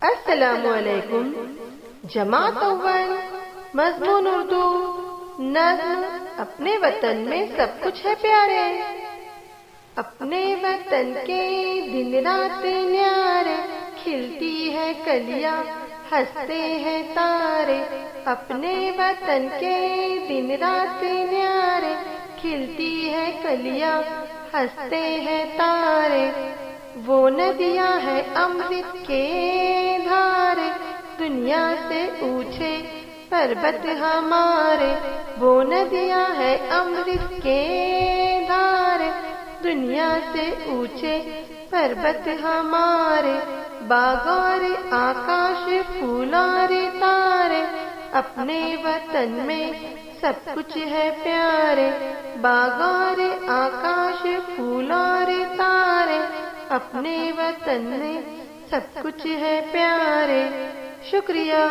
अस्सलामुअलैकुम। जमात अव्वल मज़मून उर्दू नज़्म। अपने वतन में सब कुछ है प्यारे, अपने वतन के दिन रात न्यारे, खिलती है कलियां हंसते हैं तारे। अपने वतन के दिन रात न्यारे, खिलती है कलियां हंसते हैं तारे। वो नदियां है अमृत के धारे, दुनिया से ऊंचे पर्वत हमारे। वो नदियां है अमृत के धारे, दुनिया से ऊंचे पर्वत हमारे। बाग और आकाश फूल और तारे, अपने वतन में सब कुछ है प्यारे। बाग और आकाश फूल और तारे, अपने वतन में सब कुछ है प्यारे। शुक्रिया।